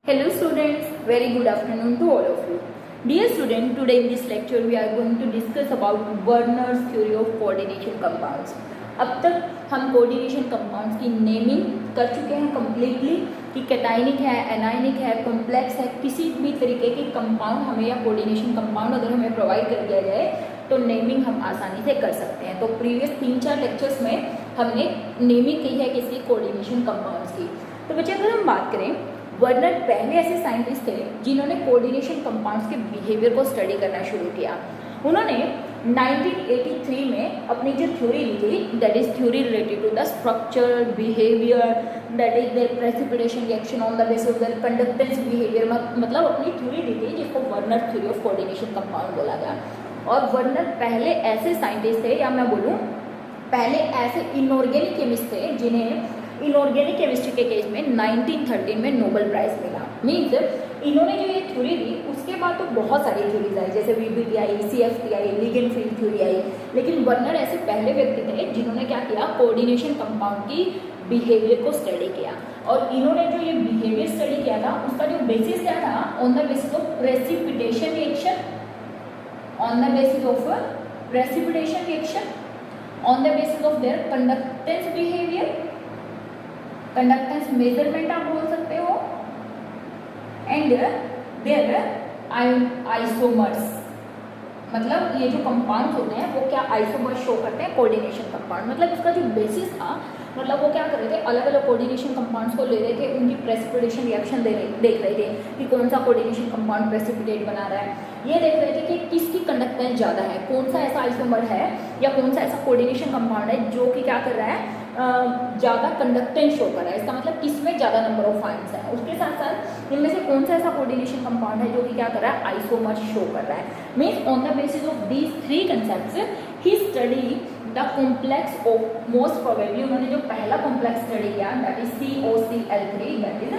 Hello students, very good afternoon to all of you. Dear student, today in this lecture we are going to discuss about Werner's theory of coordination compounds. अब तक हम coordination compounds की naming कर चुके हैं completely कि cationic है, anionic है, कॉम्प्लेक्स है, किसी भी तरीके के कंपाउंड हमें या कोऑर्डिनेशन कंपाउंड अगर हमें प्रोवाइड कर दिया जाए तो नेमिंग हम आसानी से कर सकते हैं। तो प्रीवियस 3-4 लेक्चर्स में हमने नेमिंग की है किसी कोऑर्डिनेशन कंपाउंड्स की। तो बच्चे अगर हम बात करें, वर्नर पहले ऐसे साइंटिस्ट थे जिन्होंने कोऑर्डिनेशन कंपाउंड्स के बिहेवियर को स्टडी करना शुरू किया। उन्होंने 1983 में अपनी जो थ्योरी ली थी, that is theory related to the structure, behaviour, that is their precipitation reaction on the basis of their conductance behaviour, मतलब अपनी थ्योरी ली थी जिसको Werner theory of coordination compound बोला गया। और वर्नर पहले ऐसे साइंटिस्ट थे, या मैं बोलूँ पहले ऐसे इनऑर्गेनिक केमिस्ट थे जिन्हें इनऑर्गेनिक केमिस्ट्री के केस में 1913 में नोबेल प्राइज मिला। मीन्स इन्होंने जो ये थ्योरी दी उसके बाद तो बहुत सारी थ्योरीज आई, जैसे वीबीटी आई, सीएफटी आई, लिगेंडफील्ड थ्योरी आई, लेकिन वर्नर ऐसे पहले व्यक्ति थे जिन्होंने क्या किया, कोऑर्डिनेशन कंपाउंड की बिहेवियर को स्टडी किया। और इन्होंने जो ये बिहेवियर स्टडी किया था उसका जो बेसिस क्या था, on the basis of precipitation reaction, on the basis of precipitation reaction, on the basis of their conductance behaviour, conductance measurement आप बोल सकते हो, एंड देयर आइसोमर्स, मतलब ये जो कंपाउंड्स होते हैं वो क्या आइसोमर्स शो करते हैं, कोऑर्डिनेशन कंपाउंड। मतलब इसका जो बेसिस था, मतलब वो क्या कर रहे थे, अलग अलग कोऑर्डिनेशन कंपाउंड्स को ले रहे थे, उनकी प्रेसिपिटेशन रिएक्शन देख रहे थे कि कौन सा कोऑर्डिनेशन कंपाउंड प्रेसिपिटेट बना रहा है। ये देख रहे थे कि किसकी कंडक्टेंस ज़्यादा है, कौन सा ऐसा आइसोमर है या कौन सा ऐसा कोऑर्डिनेशन कंपाउंड है जो कि क्या कर रहा है, ज़्यादा कंडक्टेंस शो कर रहा है। इसका मतलब किसमें ज़्यादा नंबर ऑफ आयंस है। उसके साथ साथ इनमें से कौन सा ऐसा कोऑर्डिनेशन कंपाउंड है जो कि क्या कर रहा है, आइसोमर शो कर रहा है। Means on the basis of these 3 concepts he study the complex of, most probably उन्होंने जो पहला कॉम्प्लेक्स स्टडी किया that is COCl3, that is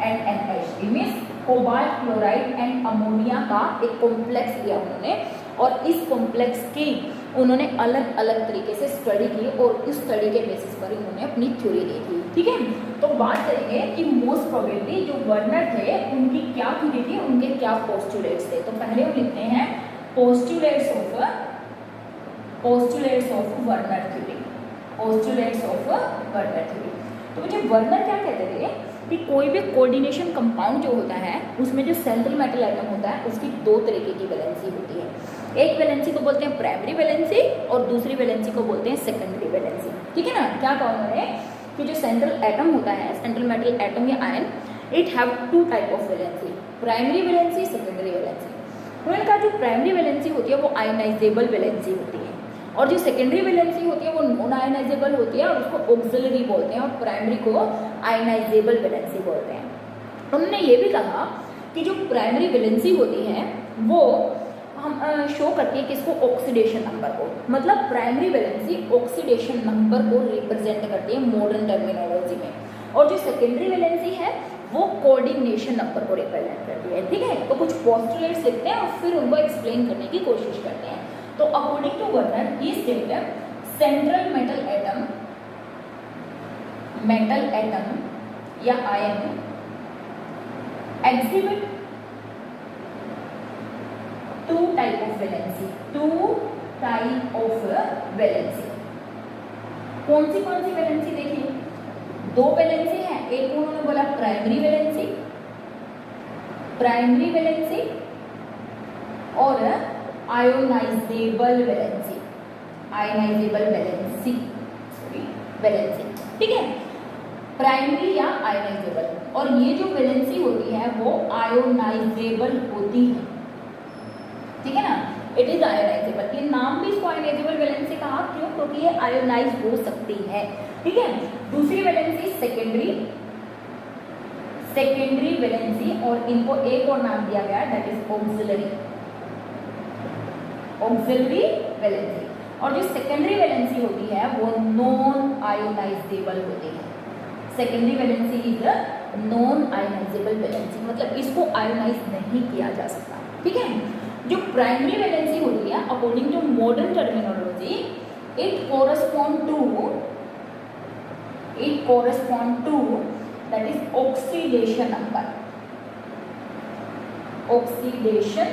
NH3, means cobalt chloride and ammonia का एक कॉम्प्लेक्स दिया उन्होंने, और इस कॉम्प्लेक्स की उन्होंने अलग अलग तरीके से स्टडी की और उस स्टडी के बेसिस पर उन्होंने अपनी थ्योरी दी थी। ठीक है, तो बात करेंगे कि मोस्ट प्रोबेबली जो वर्नर थे उनकी क्या थ्योरी थी, उनके क्या पोस्टुलेट्स थे। तो पहले हम लिखते हैं postulates of Werner theory, postulates of Werner theory. तो मुझे वर्नर क्या कहते थे कि कोई भी कोऑर्डिनेशन कंपाउंड जो होता है उसमें जो सेंट्रल मेटल एटम होता है उसकी 2 तरीके की वैलेंसी होती है। एक वैलेंसी को बोलते हैं प्राइमरी वैलेंसी और दूसरी वैलेंसी को बोलते हैं सेकेंडरी वैलेंसी। ठीक है ना, क्या कहा उन्होंने कि जो सेंट्रल एटम होता है, सेंट्रल मेटल एटम या ion, it have 2 type of valency, primary valency, secondary valency. उन्होंने कहा जो प्राइमरी वैलेंसी होती है वो आयनाइजेबल वैलेंसी होती है, और जो सेकेंडरी वैलेंसी होती है वो नॉन आयनाइजेबल होती है और उसको ऑक्सिलरी बोलते हैं, और प्राइमरी को आयनाइजेबल वैलेंसी बोलते हैं। उन्होंने ये भी कहा कि जो प्राइमरी वैलेंसी होती है वो हम शो करती है किसको, ऑक्सीडेशन नंबर को, मतलब प्राइमरी वैलेंसी ऑक्सीडेशन नंबर को रिप्रेजेंट करती है मॉडर्न टर्मिनोलॉजी में, और जो सेकेंडरी वैलेंसी है वो कोऑर्डिनेशन नंबर को रिप्रेजेंट करती है। ठीक है, तो कुछ पोस्टुलेट्स लिखते हैं और फिर उनको एक्सप्लेन करने की कोशिश करते हैं। तो according to Werner he stated central metal atom या ion exhibit 2 type of valency, 2 type of valency. कौन सी वैलेंसी देखिए, 2 वैलेंसी है, एक उन्होंने बोला प्राइमरी वैलेंसी और आयोनाइजेबल वैलेंसी। ठीक है, प्राइमरी या आयोनाइजेबल, और ये जो वैलेंसी होती है वो आयोनाइजेबल होती है। ठीक है ना, इट इज आयोनाइजेबल। ये नाम भी इसको आयोनाइजेबल वैलेंसी कहा, क्यों, क्योंकि ये आयोनाइज हो सकती है। ठीक है, दूसरी वैलेंसी सेकेंडरी वैलेंसी, और इनको एक और नाम दिया गया दैट इज ऑक्सिलरी वैलेंसी। और जो सेकेंडरी वैलेंसी होती है वो नॉन आयोनाइजेबल होती है। Secondary valency is non ionisable valency, मतलब इसको आयोनाइज नहीं किया जा सकता। ठीक है, जो प्राइमरी वैलेंसी होती है according to modern terminology it correspond to that is oxidation number. Oxidation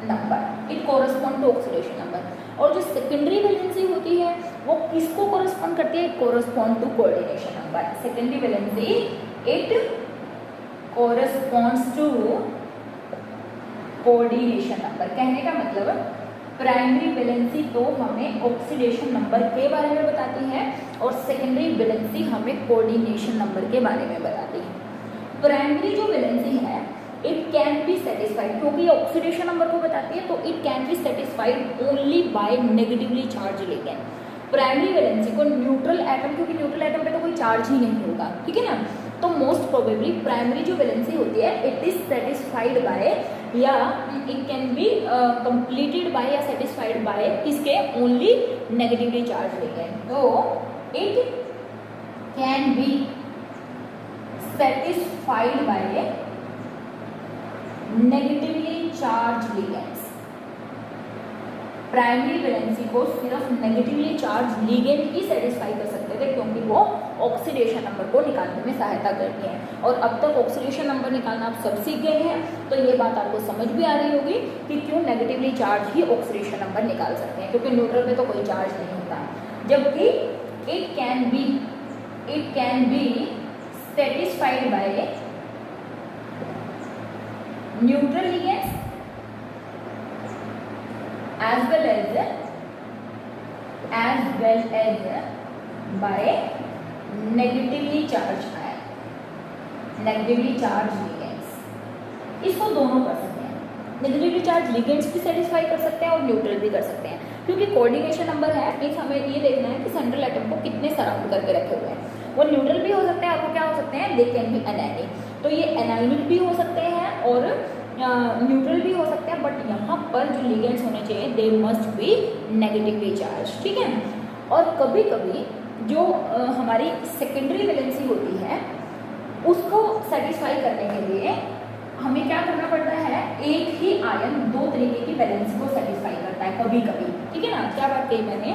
number, it correspond to oxidation number. और जो सेकेंडरी वैलेंसी होती है वो किसको कोरस्पॉन्ड करती है? It correspond to coordination number. Secondary valency it corresponds to coordination number. कहने का मतलब प्राइमरी वैलेंसी तो हमें ऑक्सीडेशन नंबर के बारे में बताती है और सेकेंडरी वैलेंसी हमें कोऑर्डिनेशन नंबर के बारे में बताती है। प्राइमरी जो वैलेंसी है इट कैन बी सेटिस्फाइड, क्योंकि ये ऑक्सीडेशन नंबर को बताती है तो it can be satisfied only by negatively charge ligand. Primary valency को न्यूट्रल एटम, क्योंकि न्यूट्रल एटम पे तो कोई चार्ज ही नहीं होगा, ठीक है ना, तो मोस्ट प्रोबेबली प्राइमरी जो वैलेंसी होती है इट इज सेटिस्फाइड बाय या it can be completed by या सेटिस्फाइड बाय किसके? Only negatively charge ligand. तो it can be satisfied by negatively charge ligands. Primary valency को सिर्फ नेगेटिवली चार्ज लिगेंड ही सेटिस्फाई कर सकते थे, क्योंकि वो ऑक्सीडेशन नंबर को निकालने में सहायता करती हैं। और अब तक ऑक्सीडेशन नंबर निकालना आप सब सीख गए हैं, तो ये बात आपको समझ भी आ रही होगी कि क्यों नेगेटिवली चार्ज ही ऑक्सीडेशन नंबर निकाल सकते हैं, क्योंकि न्यूट्रल में तो कोई चार्ज नहीं होता। जबकि it can be satisfied bye neutral ligands as well as by negatively charged ion, negatively charged ligands। इसको दोनों कर सकते हैं, नेगेटिवली चार्ज लिगेंड्स भी सेटिस्फाई कर सकते हैं और न्यूट्रल भी कर सकते हैं, क्योंकि कोऑर्डिनेशन नंबर है मीन्स हमें ये देखना है कि सेंट्रल एटम को कितने सराउंड करके रखे हुए हैं। वो न्यूट्रल भी हो सकते हैं और वो क्या हो सकते हैं? They can be anionic. तो ये एनायनिक भी हो सकते हैं और न्यूट्रल भी हो सकते हैं, बट यहाँ पर जो लिगेंड्स होने चाहिए they must be negatively charge, ठीक है। और कभी कभी जो हमारी सेकेंडरी वैलेंसी होती है उसको सेटिस्फाई करने के लिए हमें क्या करना पड़ता है? एक ही आयन दो तरीके की वैलेंसी को सेटिस्फाई करता है कभी कभी, ठीक है ना। क्या बात कही मैंने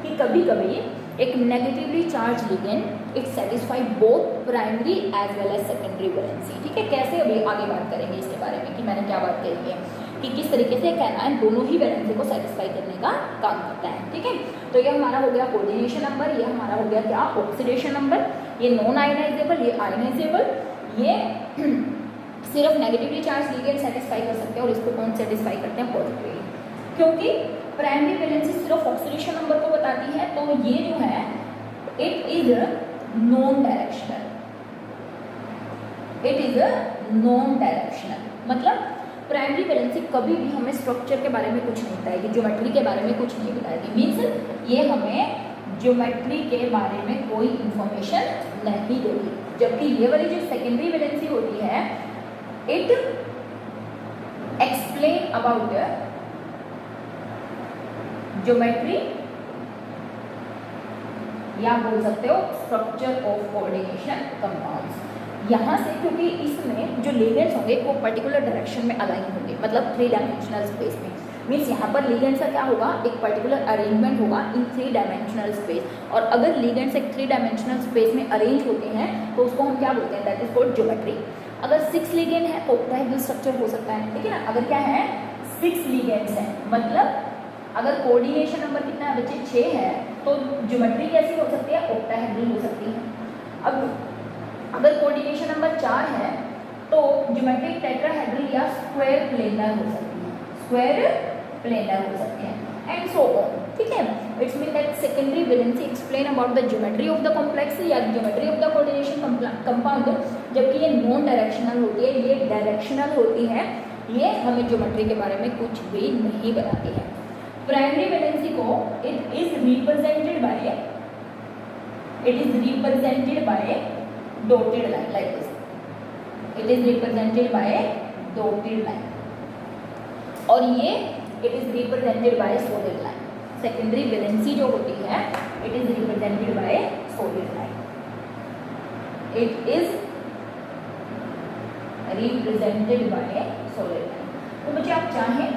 कि कभी कभी एक negatively charge ligand it satisfy both primary as well as secondary valency, ठीक है। कैसे अभी आगे बात करेंगे इसके बारे में कि मैंने क्या बात कही है कि किस तरीके से एक एनायन दोनों ही वैलेंसी को सेटिस्फाई करने का काम करता है, ठीक है। तो ये हमारा हो गया कोऑर्डिनेशन नंबर, ये हमारा हो गया क्या? Oxidation number. ये नॉन आयनाइजेबल, ये आयनाइजेबल, ये सिर्फ नेगेटिवली चार्ज लिगेंड सेटिस्फाई कर सकते हैं और इसको कौन सेटिस्फाई करते हैं? पॉजिटिवली, क्योंकि प्राइमरी वैलेंसी सिर्फ ऑक्सीडेशन नंबर को बताती है, तो ये जो है it is non directional, it is non directional. मतलब प्राइमरी वैलेंसी कभी भी हमें स्ट्रक्चर के बारे में कुछ नहीं बताएगी, ज्योमेट्री के बारे में कुछ नहीं बताएगी, मीन्स ये हमें ज्योमेट्री के बारे में कोई इंफॉर्मेशन नहीं देगी। जबकि ये वाली जो सेकेंडरी वैलेंसी होती है इट एक्सप्लेन अबाउट ज्योमेट्री या बोल सकते हो स्ट्रक्चर ऑफ कोऑर्डिनेशन कंपाउंड्स। यहाँ से क्योंकि इसमें जो लिगेंड्स होंगे वो पर्टिकुलर डायरेक्शन में अलाइन होंगे, मतलब 3 डायमेंशनल स्पेस में, मीन्स यहाँ पर लिगेंड्स का क्या होगा? एक पर्टिकुलर अरेंजमेंट होगा इन 3 डायमेंशनल स्पेस। और अगर लिगेंड्स एक 3 डायमेंशनल स्पेस में अरेंज होते हैं तो उसको हम क्या बोलते हैं? That is called geometry. अगर 6 लिगेंड है तो ऑक्टाहेड्रल स्ट्रक्चर हो सकता है, ठीक है ना। अगर क्या है? 6 लिगेंड्स हैं, मतलब अगर कोऑर्डिनेशन नंबर कितना है बच्चे? 6 है, तो ज्योमेट्री कैसी हो सकती है? ऑक्टाहेड्रल हो सकती है। अब अगर कोऑर्डिनेशन नंबर 4 है तो ज्योमेट्री टेट्राहेड्रल या स्क्वायर प्लेनर हो सकती है, स्क्वायर प्लेनर हो सकते हैं एंड सो ऑन, ठीक है। It's mean that secondary valency explain about the geometry of the complex या geometry of the coordination compound. जबकि ये नॉन डायरेक्शनल होती है, ये डायरेक्शनल होती है, ये हमें ज्योमेट्री के बारे में कुछ भी नहीं बताती है। प्राइमरी वैलेंसी को it is represented by dotted line like this, it is represented by dotted line, और ये it is represented by solid line. Secondary valency जो होती है it is represented by solid line, it is represented by solid line. तो बच्चे आप चाहें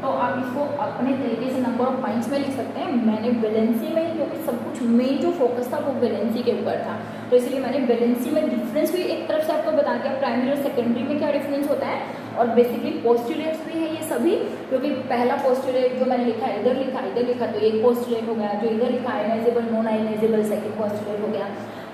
तो आप इसको अपने तरीके से नंबर ऑफ पॉइंट्स में लिख सकते हैं। मैंने वैलेंसी में, क्योंकि सब कुछ मेन जो फोकस था वो वैलेंसी के ऊपर था, तो इसलिए मैंने वैलेंसी में डिफरेंस भी एक तरफ से आपको बता दिया, प्राइमरी और सेकेंडरी में क्या डिफरेंस होता है, और बेसिकली पोस्टुलेट्स भी है ये सभी, क्योंकि पहला पोस्टुलेट जो मैंने लिखा है इधर लिखा तो एक पोस्टुलेट हो गया, जो इधर लिखा ionisable non ionisable second postulate हो गया,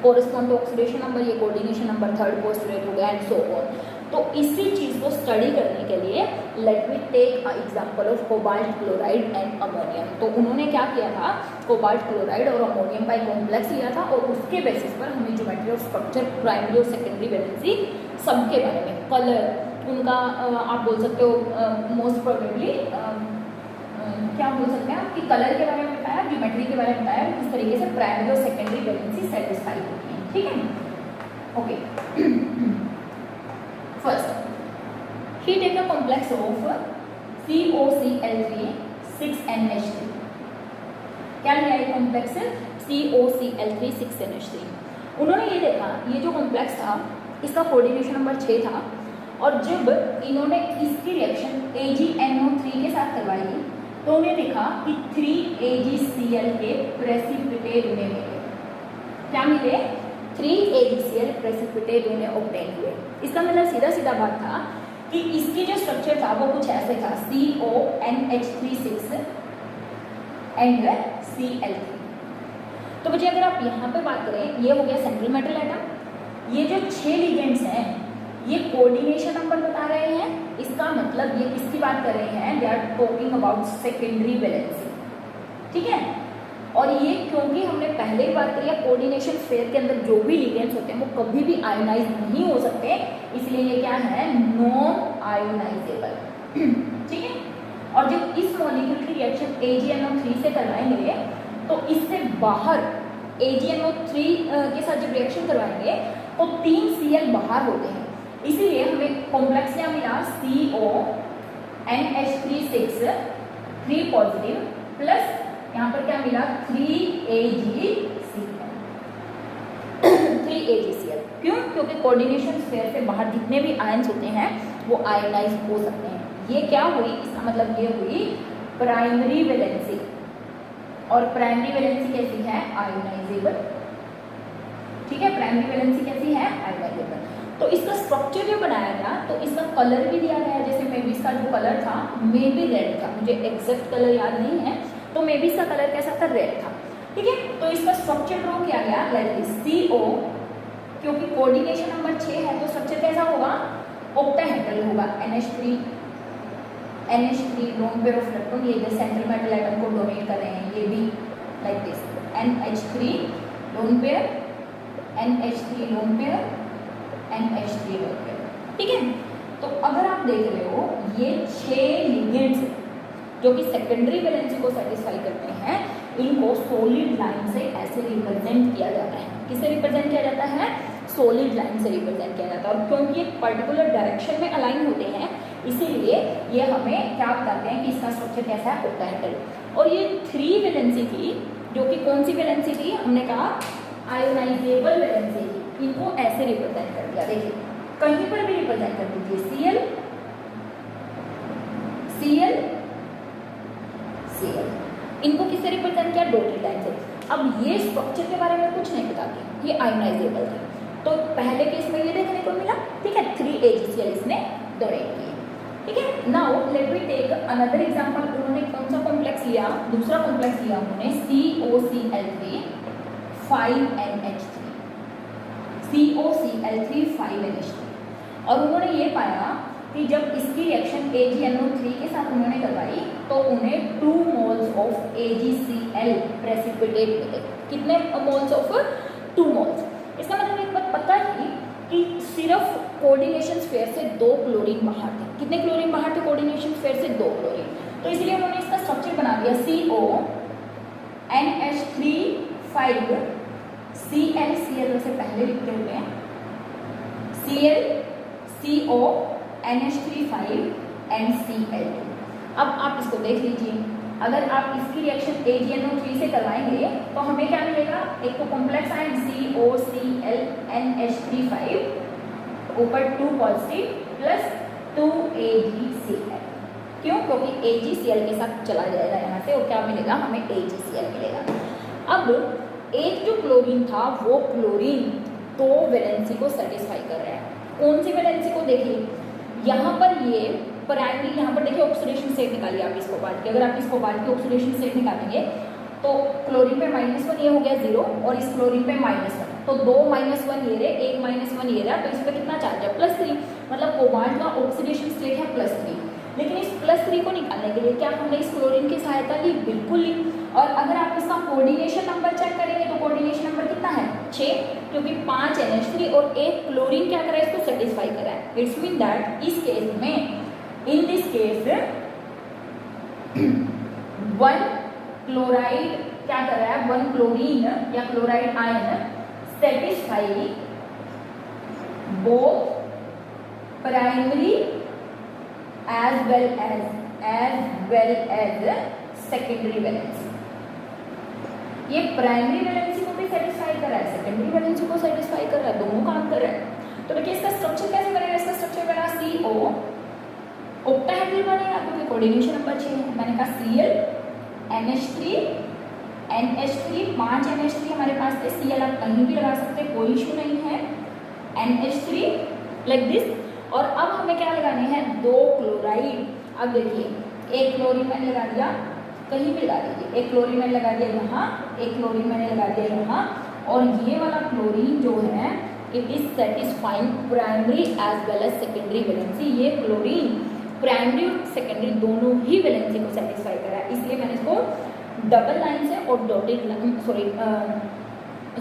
कोरिस्पॉन्ड टू ऑक्सीडेशन नंबर ये कोऑर्डिनेशन नंबर थर्ड पोस्टुलेट हो गया एंड सो ऑन। तो इसी चीज़ को स्टडी करने के लिए let me take a example of cobalt chloride and ammonium. तो उन्होंने क्या किया था, कोबाल्ट क्लोराइड और अमोनियम का एक कॉम्प्लेक्स लिया था और उसके बेसिस पर हमें ज्योमेट्री ऑफ स्ट्रक्चर, प्राइमरी और सेकेंडरी वैलेंसी सबके बारे में, कलर उनका आप बोल सकते हो मोस्ट प्रोबेबली क्या बोल सकते हैं आप कि कलर के बारे में बताया, ज्योमेट्री के बारे में बताया, किस तरीके से प्राइमरी और सेकेंडरी वैलेंसी सेटिस्फाई होती है। ठीक है, okay. First he take a complex of COCl3 6NH3। क्या लिया है कॉम्प्लेक्स COCl3 6NH3? उन्होंने ये देखा, ये जो कॉम्प्लेक्स था इसका कोऑर्डिनेशन नंबर 6 था और जब इन्होंने इसकी रिएक्शन AgNO3 के साथ करवाई तो उन्हें देखा कि 3AgCl के प्रेसिपिटेट उन्हें मिले। क्या मिले? 3AgCl प्रेसिपिटेट उन्हें ऑब्टेन हुए। इसका मतलब सीधा सीधा बात था कि इसकी जो स्ट्रक्चर था वो कुछ ऐसे था, CONH36 एंड Cl3। तो बच्चे अगर आप यहाँ पे बात करें, ये हो गया सेंट्रल मेटल एटम, ये जो 6 लिगेंड्स हैं ये कोऑर्डिनेशन नंबर बता रहे हैं, इसका मतलब ये किसकी बात कर रहे हैं, they are talking about secondary valency. ठीक है, और ये क्योंकि हमने पहले ही बात करी है कोऑर्डिनेशन स्फीयर के अंदर जो भी लिगेंड्स होते हैं वो कभी भी आयोनाइज नहीं हो सकते, इसलिए ये क्या है, नॉन आयोनाइजेबल। ठीक है, और जब इस मॉलिक्यूल की रिएक्शन AgNO3 से करवाएंगे तो इससे बाहर AgNO3 के साथ जब रिएक्शन करवाएंगे तो 3 Cl बाहर होते हैं, इसीलिए हमें कॉम्प्लेक्स क्या मिला, CONH36 3 पॉजिटिव प्लस यहाँ पर क्या मिला 3AgCl। क्यों? क्योंकि कोऑर्डिनेशन स्फीयर से बाहर जितने भी आयंस होते हैं वो आयोनाइज हो सकते हैं। ये क्या हुई, इसका मतलब ये हुई प्राइमरी वैलेंसी, और प्राइमरी वैलेंसी कैसी है, आयोनाइजेबल। ठीक है, प्राइमरी वैलेंसी कैसी है, आयोनाइजेबल। तो इसका स्ट्रक्चर जो बनाया गया तो इसका कलर भी दिया गया है, जैसे मे बी इसका जो कलर था मे बी रेड था, मुझे एग्जैक्ट कलर याद नहीं है, तो मे बी इसका कलर कैसा था, रेड था। ठीक है, तो इसका स्ट्रक्चर ड्रॉ किया गया लाइक दिस, CO, क्योंकि कोऑर्डिनेशन नंबर 6 है तो स्ट्रक्चर कैसा होगा, ऑक्टाहेड्रल होगा, NH3 lone pair of electron, ये जो सेंट्रल मेटल एटम को डोनेट कर रहे हैं ये भी like this, NH3 lone pair, NH3 lone pair, NH3 lone pair. ठीक है, तो अगर आप देख रहे हो ये 6 लिगेंड्स जो कि सेकेंडरी वैलेंसी को सेटिस्फाई करते हैं, इनको सॉलिड लाइन से ऐसे रिप्रेजेंट किया जाता है। किससे रिप्रेजेंट किया जाता है, सॉलिड लाइन से रिप्रेजेंट किया जाता है, और क्योंकि एक पर्टिकुलर डायरेक्शन में अलाइन होते हैं इसीलिए ये हमें क्या बताते हैं कि इसका स्ट्रक्चर कैसा है, ऑक्टाहेड्रल। और ये 3 वैलेंसी थी जो कि कौन सी वैलेंसी थी, हमने कहा आयोनाइजेबल वैलेंसी थी, इनको ऐसे रिप्रेजेंट कर दिया। देखिए कहीं पर भी रिप्रेजेंट कर दीजिए, Cl, इनको किससे रिप्रेजेंट किया, डॉटेड लाइन से। अब ये स्ट्रक्चर के बारे में कुछ नहीं बताती, ये आयोनाइजेबल थे, तो पहले केस में ये देखने को मिला। ठीक है, 3AgCl इसने डोनेट किए। ठीक है, now let me take another example. उन्होंने कौन सा कॉम्प्लेक्स लिया, दूसरा कॉम्प्लेक्स लिया उन्होंने COCl3 5NH3, COCl3 5NH3, और उन्होंने ये पाया कि जब इसकी रिएक्शन AgNO3 के साथ उन्होंने करवाई तो उन्हें 2 मोल्स ऑफ AgCl प्रेसिपिटेट मिले। कितने मोल्स ऑफ, 2 मोल्स। इसका मतलब एक बात पता है कि सिर्फ कोऑर्डिनेशन स्फीयर से 2 क्लोरीन बाहर थे। कितने क्लोरीन बाहर थे कोऑर्डिनेशन स्फीयर से, 2 क्लोरीन। तो इसलिए उन्होंने इसका स्ट्रक्चर बना दिया CONH3 5 Cl से पहले लिखते हुए हैं Cl, CO, NH3 5 and Cl2। अब आप इसको देख लीजिए, अगर आप इसकी रिएक्शन AgNO3 से करवाएंगे तो हमें क्या मिलेगा, एक तो कॉम्प्लेक्स आयन COCl NH3 5 ऊपर 2 पॉजिटिव प्लस 2 AgCl। क्यों? क्योंकि AgCl के साथ चला जाएगा यहाँ से और क्या मिलेगा, हमें AgCl मिलेगा। अब एक जो क्लोरीन था वो क्लोरीन 2 वैलेंसी को सेटिस्फाई कर रहा है। कौन सी वैलेंसी को देखिए, यहाँ पर ये प्राइमरी, यहाँ पर देखिए ऑक्सीडेशन स्टेट निकालिए आप इस कोबाल्ट की। अगर आप इस कोबाल्ट की ऑक्सीडेशन स्टेट निकालेंगे तो क्लोरीन पे -1 ये हो गया 0 और इस क्लोरीन पे -1, तो 2 -1 ये रहे, 1 -1 ये रहा, तो इस पर कितना चार्ज है +3, मतलब कोबाल्ट का ऑक्सीडेशन स्टेट है +3। लेकिन इस +3 को निकालने के लिए क्या हमने इस क्लोरीन की सहायता ली? बिल्कुल ली। और अगर आप इसका कोऑर्डिनेशन नंबर चेक करेंगे तो कोऑर्डिनेशन नंबर कितना है 6, क्योंकि 5 NH3 और 1 क्लोरीन क्या करा है, इसको सेटिस्फाई करा है। इट्स मीन दैट इस केस में, इन दिस केस 1 क्लोराइड क्या कर रहा है, 1 क्लोरीन या chloride ion satisfy both primary as well as secondary valency. ये प्राइमरी वैलेंसी को भी सेटिस्फाई कर रहा है, सेकेंडरी वैलेंसी को सेटिस्फाई कर रहा है, दोनों काम कर रहा है। तो देखिए इसका स्ट्रक्चर कैसे बनेगा, इसका स्ट्रक्चर बना CO, ऑक्टाहेड्रल बनेगा क्योंकि कोऑर्डिनेशन नंबर 6 है। मैंने कहा Cl NH3 NH3 5 NH3 हमारे पास थे, Cl आप कहीं भी लगा सकते हैं, कोई इशू नहीं है, NH3 लाइक दिस। और अब हमें क्या लगाने हैं, 2 क्लोराइड। अब देखिए एक क्लोरीन मैंने लगा दिया, कहीं भी लगा दीजिए, एक क्लोरीन मैंने लगा दिया यहाँ, एक क्लोरीन मैंने लगा दिया यहाँ, और ये वाला क्लोरीन जो है it is satisfying primary as well as secondary valency. ये क्लोरीन प्राइमरी और सेकेंडरी दोनों ही वैलेंसी को सेटिस्फाई कर रहा है, इसलिए मैंने इसको डबल लाइन से और dotted line, sorry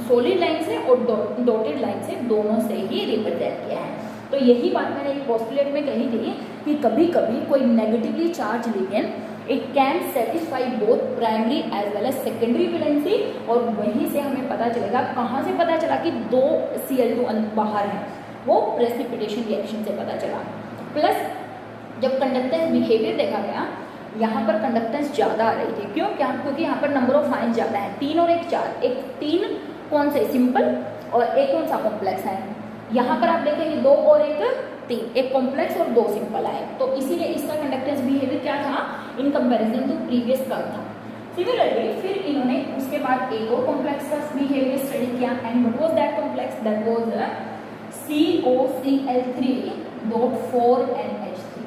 solid line से और डॉटेड लाइन से दोनों से ही रिप्रेजेंट किया है। तो यही बात मैंने एक पोस्टुलेट में कही थी कि कभी कभी कोई negatively charge ligand it can satisfy both primary as well as secondary valency. और वहीं से हमें पता चलेगा, कहाँ से पता चला कि 2 Cl2 बाहर है, वो प्रेसिपिटेशन रिएक्शन से पता चला। प्लस जब कंडक्टेंस बिहेवियर देखा गया, यहाँ पर कंडक्टेंस ज़्यादा आ रही थी। क्यों? क्या? क्योंकि यहाँ पर नंबर ऑफ आयन ज़्यादा है, 3 और 1 4, एक 3 कौन से सिंपल और एक कौन सा कॉम्प्लेक्स है। यहाँ पर आप देखेंगे 2 और 1 3, एक कॉम्प्लेक्स और 2 सिंपल आए, तो इसीलिए इसका कंडक्टेंस बिहेवियर क्या था in comparison to previous curve था। सिमिलरली फिर इन्होंने उसके बाद एक और कॉम्प्लेक्स का बिहेवियर स्टडी किया, and what was that complex? That was COCl3 4 NH3,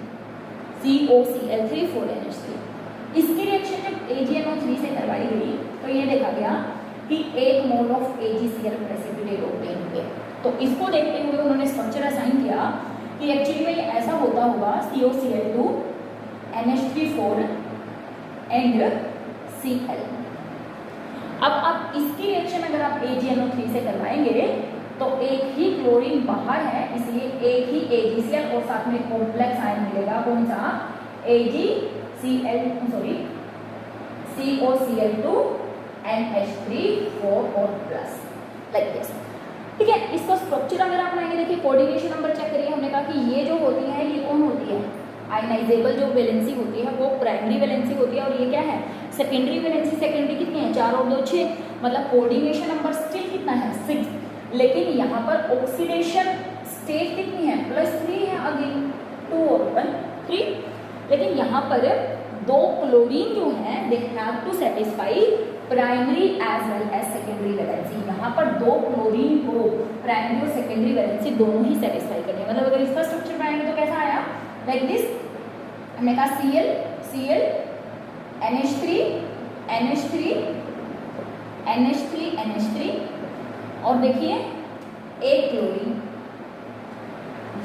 COCl3 4 NH3। इसकी रिएक्शन जब AgNO3 से करवाई गई तो ये देखा गया कि 1 mole of AgCl precipitate obtain हुए। तो इसको देखते हुए उन्होंने स्ट्रक्चर असाइन किया कि एक्चुअली में ये ऐसा होता होगा COCl2 NH3 4 एंड Cl। अब आप इसकी रिएक्शन अगर आप AgNO3 से करवाएंगे तो एक ही क्लोरीन बाहर है, इसलिए एक ही AgCl और साथ में कॉम्प्लेक्स आयन मिलेगा, कौन सा? COCl2 NH3 4 और प्लस लाइक दिस। ठीक है, इसका स्ट्रक्चर अगर आप बनाएंगे, देखिए कोऑर्डिनेशन नंबर चेक करिए। हमने कहा कि ये जो होती है ये कौन होती है? आयनाइजेबल जो वैलेंसी होती है वो प्राइमरी वैलेंसी होती है, और ये क्या है? Secondary valency. सेकेंडरी कितनी है? 4 और 2 6, मतलब कोऑर्डिनेशन नंबर स्टिल कितना है? 6। लेकिन यहाँ पर ऑक्सीडेशन स्टेट कितनी है? +3 है, अगेन 2 और 1 3। लेकिन यहाँ पर 2 क्लोरीन जो है they have to satisfy primary as well as secondary valency. यहाँ पर 2 क्लोरीन को प्राइमरी और सेकेंडरी वैलेंसी दोनों ही सेटिस्फाई करनी है। मतलब अगर इसका स्ट्रक्चर बनाएंगे तो कैसा आया? Like this. हमने कहा Cl NH3 NH3 NH3 NH3, और देखिए एक क्लोरीन,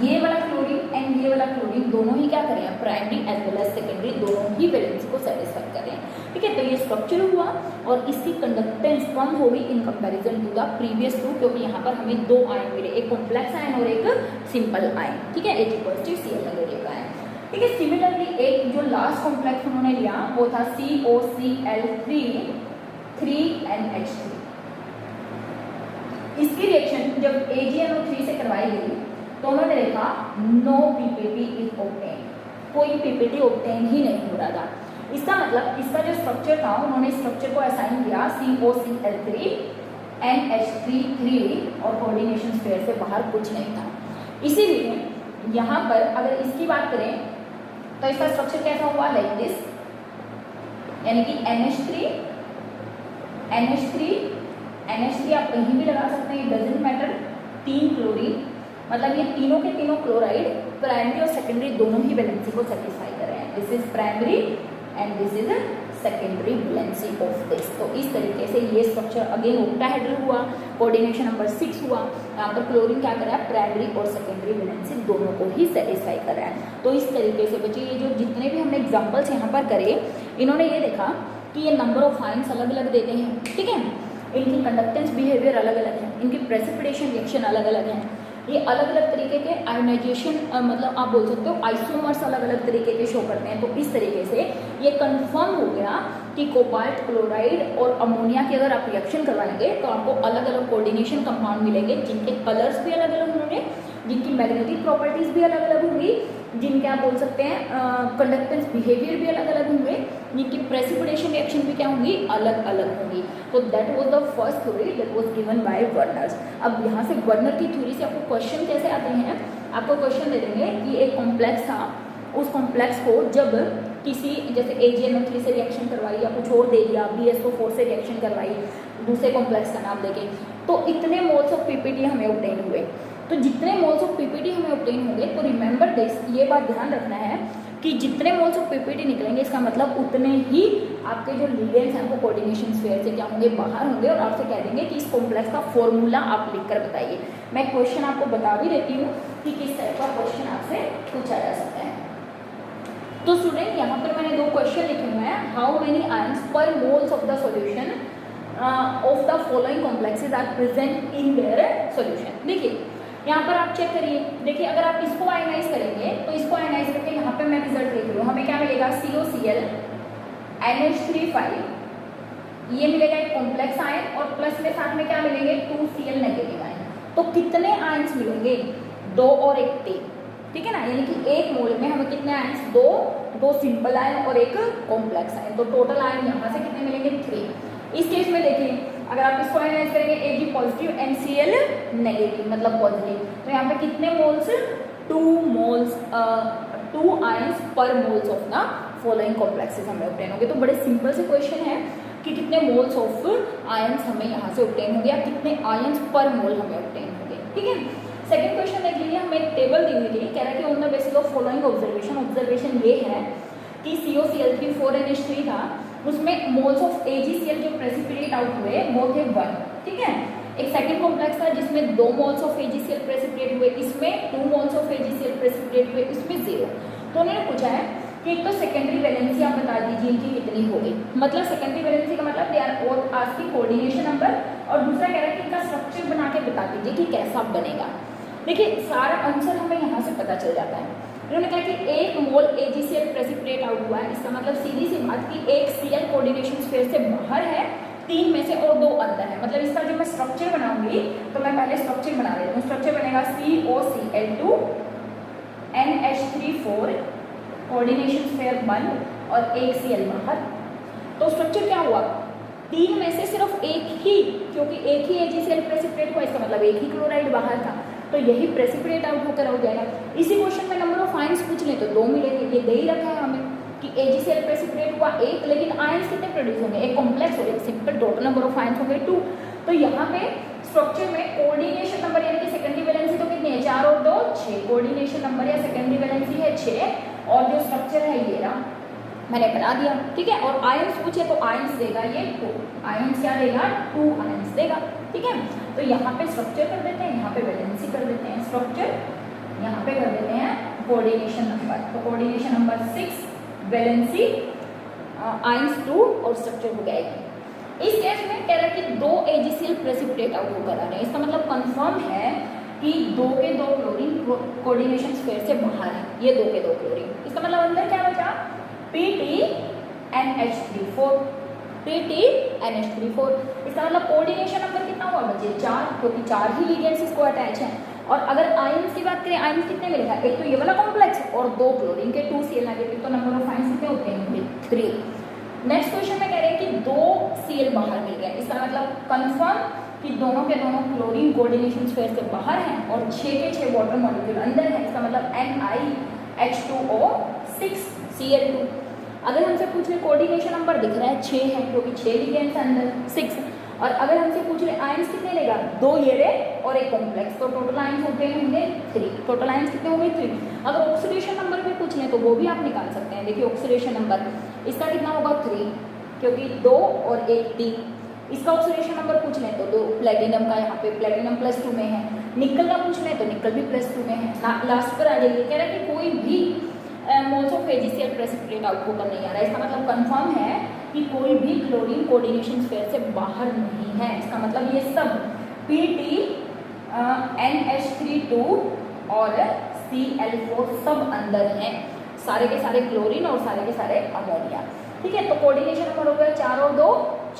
ये वाला क्लोरीन एंड ये वाला क्लोरीन दोनों ही क्या कर रहे हैं? Primary as well as secondary दोनों ही वैलेंसी को सेटिस्फाई कर रहे हैं। ठीक है, तो ये स्ट्रक्चर हुआ और इसकी कंडक्टेंस कम हो गई in comparison to the previous 2, क्योंकि यहाँ पर हमें 2 आयन मिले, एक कॉम्प्लेक्स आयन और एक सिंपल आयन। ठीक है, Ag पॉजिटिव Cl नेगेटिव का आयन। ठीक है, सिमिलरली एक जो लास्ट कॉम्प्लेक्स उन्होंने लिया वो था COCl3 3 NH3। इसकी रिएक्शन जब AgNO3 से करवाई गई तो उन्होंने देखा नो PPT इज ऑब्टेन, कोई PPT ऑब्टेन ही नहीं हो रहा था। इसका मतलब इसका जो स्ट्रक्चर था उन्होंने स्ट्रक्चर को असाइन किया COCl3 NH3 3 और कोऑर्डिनेशन स्फीयर से बाहर कुछ नहीं था। इसीलिए यहाँ पर अगर इसकी बात करें तो इसका स्ट्रक्चर कैसा हुआ? लाइक दिस, यानी कि NH3 आप कहीं भी लगा सकते हैं, डजंट मैटर। 3 क्लोरीन, मतलब ये तीनों के तीनों क्लोराइड प्राइमरी और सेकेंडरी दोनों ही वैलेंसी को सेटिस्फाई कर रहे हैं। This is primary and this is secondary valency of this. तो इस तरीके से ये स्ट्रक्चर अगेन ऑक्टाहेड्रल हुआ, कोऑर्डिनेशन नंबर 6 हुआ। यहाँ पर क्लोरीन क्या कर रहा है, प्राइमरी और सेकेंडरी वैलेंसी दोनों को ही सेटिस्फाई कर रहा है। तो इस तरीके से बच्चे ये जो जितने भी हमने एग्जाम्पल्स यहाँ पर करे, इन्होंने ये देखा कि ये नंबर ऑफ आयन्स अलग अलग देते हैं, ठीक है, इनकी कंडक्टेंस बिहेवियर अलग अलग है, इनकी प्रेसिपिटेशन रिएक्शन अलग अलग है, ये अलग अलग तरीके के आयोनाइजेशन मतलब आप बोल सकते हो आइसोमर्स अलग अलग तरीके के शो करते हैं। तो इस तरीके से ये कंफर्म हो गया कि कोबाल्ट क्लोराइड और अमोनिया की अगर आप रिएक्शन करवाएंगे तो आपको अलग अलग कोऑर्डिनेशन कंपाउंड मिलेंगे, जिनके कलर्स भी अलग अलग होंगे, जिनकी मैग्नेटिक प्रॉपर्टीज भी अलग अलग होंगी, जिनके आप बोल सकते हैं कंडक्टेंस बिहेवियर भी अलग अलग होंगे, जिनकी प्रेसिपिटेशन रिएक्शन भी क्या होंगी, अलग अलग होंगी। तो that was the first theory that was given by Werner's. अब यहाँ से वर्नर की थ्योरी से आपको क्वेश्चन कैसे आते हैं, आपको क्वेश्चन दे देंगे कि एक कॉम्प्लेक्स था, उस कॉम्प्लेक्स को जब किसी जैसे AgNO3 से रिएक्शन करवाई या कुछ और दे दिया, BSO4 से रिएक्शन करवाई दूसरे कॉम्प्लेक्स का नाम देके, तो इतने मोल्स ऑफ PPT हमें ऑब्टेन हुए। तो जितने मोल्स ऑफ PPT हमें ऑब्टेन होंगे, तो रिमेंबर दिस, ये बात ध्यान रखना है कि जितने मोल्स ऑफ PPT निकलेंगे इसका मतलब उतने ही आपके जो लिगेंड्स हैं वो कोऑर्डिनेशन स्फीयर से क्या होंगे, बाहर होंगे, और आपसे कह देंगे कि इस कॉम्प्लेक्स का फॉर्मूला आप लिखकर बताइए। मैं क्वेश्चन आपको बता भी देती हूँ कि किस टाइप का क्वेश्चन आपसे पूछा जा सकता है। तो स्टूडेंट यहाँ पर मैंने दो क्वेश्चन लिखे हुए हैं। How many ions per moles of the solution of the following complexes are present in their solution. देखिए यहाँ पर आप चेक करिए, देखिए अगर आप इसको आयनाइज करेंगे तो इसको आयनाइज करके यहाँ पे मैं रिजल्ट लिख रही हूँ, हमें क्या मिलेगा, COCl NH3 ये मिलेगा एक कॉम्प्लेक्स आयन, और प्लस में साथ में क्या मिलेंगे, 2Cl नेगेटिव आयन। तो कितने आयन्स मिलेंगे, 2 और 1 3, ठीक है ना, यानी कि एक मोल में हमें कितने आयन्स, दो सिंपल आयन और एक कॉम्प्लेक्स आयन। तो टोटल आयन यहाँ से कितने मिलेंगे, 3। इस केस में देखिए अगर आप इसको आयनाइज करेंगे Ag पॉजिटिव NCl नेगेटिव मतलब पॉजिटिव, तो यहाँ पे कितने मोल्स, 2 आयन्स पर moles of the following complexes हमें ऑब्टेन होंगे। तो बड़े सिंपल से क्वेश्चन है कि कितने मोल्स ऑफ आयन्स हमें यहाँ से ऑब्टेन होंगे, या कितने आयन्स पर मोल हमें ऑब्टेन होंगे, ठीक है। सेकंड क्वेश्चन देख लीजिए, हमें एक टेबल दी हुई थी, कह रहा है कि on the basis of following observation ये है कि COCl3 4NH3 था, उसमें मोल्स ऑफ AgCl जो प्रेसिपिटेट आउट हुए वो थे 1, ठीक है। एक सेकंड कॉम्प्लेक्स था जिसमें 2 मोल्स ऑफ AgCl प्रेसिपिटेट हुए, इसमें 2 मोल्स ऑफ AgCl प्रेसिपिटेट हुए, इसमें 0। तो उन्होंने पूछा है कि एक तो सेकेंडरी वैलेंसी आप बता दीजिए इनकी कितनी होगी, मतलब सेकेंडरी वैलेंसी का मतलब they are asking coordination number, और दूसरा कह रहा है कि इनका स्ट्रक्चर बना के बता दीजिए कि कैसा बनेगा। देखिए सारा आंसर हमें यहाँ से पता चल जाता है। उन्होंने कहा कि 1 मोल AgCl प्रेसिपिटेट आउट हुआ है, इसका मतलब सीधी सी बात कि 1 Cl कोऑर्डिनेशन स्फीयर से बाहर है, 3 में से और 2 अंदर है। मतलब इसका जो मैं स्ट्रक्चर बनाऊंगी तो मैं पहले स्ट्रक्चर बना देती हूँ। स्ट्रक्चर बनेगा COCl2 NH3 कोऑर्डिनेशन स्फीयर 1 और 1 Cl बाहर। तो स्ट्रक्चर क्या हुआ, 3 में से सिर्फ एक ही, क्योंकि एक ही AgCl प्रेसिपिटेट हुआ, इसका मतलब एक ही क्लोराइड बाहर था, तो यही प्रेसिपिटेट आउट होकर हो जाएगा। इसी क्वेश्चन में नंबर ऑफ आयंस पूछ ले तो 2 मिलेंगे, ये दे ही रखा है हमें कि AgCl प्रेसिपिटेट हुआ 1, लेकिन आयंस कितने प्रोड्यूस होंगे, एक कॉम्प्लेक्स हो गया, simple total number of ions होंगे 2। तो यहाँ पे स्ट्रक्चर में कोऑर्डिनेशन नंबर यानी कि सेकेंडरी वैलेंसी तो कितनी है, 4 और 2 6, कोऑर्डिनेशन नंबर या सेकेंडरी वैलेंसी है 6, और जो स्ट्रक्चर है ये रहा, मैंने बना दिया, ठीक है। और आयंस पूछे तो आयंस देगा ये 2, आयंस क्या देगा, 2 आयंस देगा, ठीक है। तो यहाँ पे स्ट्रक्चर कर देते हैं, यहाँ पे वैलेंसी कर देते हैं, स्ट्रक्चर यहाँ पे कर देते हैं कोऑर्डिनेशन नंबर, तो कोऑर्डिनेशन नंबर 6, वैलेंसी आयंस 2 और स्ट्रक्चर हो जाएगी। इस केस में कह रहा है कि 2 AgCl प्रेसिपिटेट आउट होकर आ रहे हैं, इसका मतलब कंफर्म है कि 2 के 2 क्लोरीन कोऑर्डिनेशन स्फीयर से बाहर है, ये 2 के 2 क्लोरीन, इसका मतलब अंदर क्या बचा, PTNH34, PTNH34, इसका मतलब कोऑर्डिनेशन नंबर कितना हुआ बच्चे, 4, क्योंकि 4 ही लिगेंड्स इसको अटैच हैं। और अगर आयंस की बात करें, आयंस कितने मिलेगा, एक तो ये वाला कॉम्प्लेक्स और 2 क्लोरीन के 2Cl नेगेटिव, तो नंबर ऑफ आयंस कितने होते हैं, 3। नेक्स्ट क्वेश्चन में कह रहे हैं कि 2 Cl बाहर मिल गए, इसका मतलब कंफर्म कि दोनों के दोनों क्लोरीन कोऑर्डिनेशन स्फीयर से बाहर हैं और 6 के 6 वाटर मॉलिक्यूल अंदर है, इसका मतलब NiH2O6 Cl2। अगर हमसे पूछ रहे कोऑर्डिनेशन नंबर दिख रहा है 6 है, क्योंकि 6 लिगेंड्स अंदर 6, और अगर हमसे पूछ रहे आयंस कितने लेगा, 2 ये रे और एक कॉम्प्लेक्स, तो टोटल आयंस होते हैं होंगे 3, टोटल आयंस कितने होंगे 3। अगर ऑक्सीडेशन नंबर भी पूछ लें तो वो भी आप निकाल सकते हैं। देखिए ऑक्सीडेशन नंबर इसका कितना होगा 3, क्योंकि 2 और 1 3। इसका ऑक्सीडेशन नंबर पूछ लें तो 2, प्लेटिनम का यहाँ पे प्लेटिनम +2 में है, निकल का पूछ लें तो निकल भी +2 में है। लास्ट पर आ जाइए, कह रहा है कि कोई भी moles of AgCl precipitate output नहीं आ रहा है, इसका मतलब कंफर्म है कि कोई भी क्लोरीन कोऑर्डिनेशन स्फीयर से बाहर नहीं है। इसका मतलब ये सब Pt NH3 2 और Cl4 सब अंदर हैं, सारे के सारे क्लोरीन और सारे के सारे अमोनिया। ठीक है, तो कोऑर्डिनेशन नंबर हो गया 4 और 2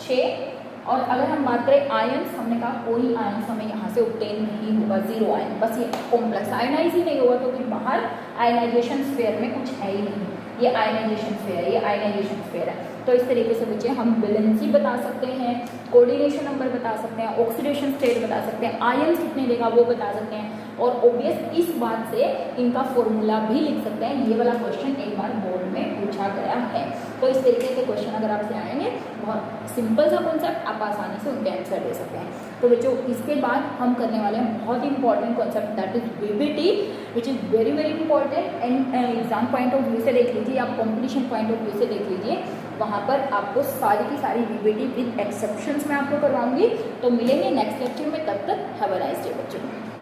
6। और अगर हम बात करें आयंस, हमने कहा कोई आयंस हमें यहाँ से ऑब्टेन नहीं होगा, 0 आयन, बस ये कॉम्प्लेक्स आयनाइज ही नहीं होगा क्योंकि बाहर आयनाइजेशन स्फीयर में कुछ है ही नहीं, ये आयनाइजेशन स्फीयर है, ये आयनाइजेशन स्फीयर है। तो इस तरीके से बच्चे हम वैलेंसी बता सकते हैं, कोऑर्डिनेशन नंबर बता सकते हैं, ऑक्सीडेशन स्टेट बता सकते हैं, आयंस कितने देगा वो बता सकते हैं, और ऑब्वियस इस बात से इनका फॉर्मूला भी लिख सकते हैं। ये वाला क्वेश्चन एक बार बोर्ड में पूछा गया है। तो इस तरीके के क्वेश्चन अगर आपसे आएंगे, बहुत सिंपल सा कॉन्सेप्ट, आप आसानी से उनके आंसर दे सकते हैं। तो बच्चों इसके बाद हम करने वाले हैं बहुत ही important concept, that is VBT, which is very very important. And exam point of view से देख लीजिए, आप कॉम्पिटिशन पॉइंट ऑफ व्यू से देख लीजिए, वहाँ पर आपको सारी की सारी VBT विद एक्सेप्शंस मैं आपको करवाऊंगी। तो मिलेंगे नेक्स्ट लेक्चर में, तब तक हैव अ नाइस डे बच्चों।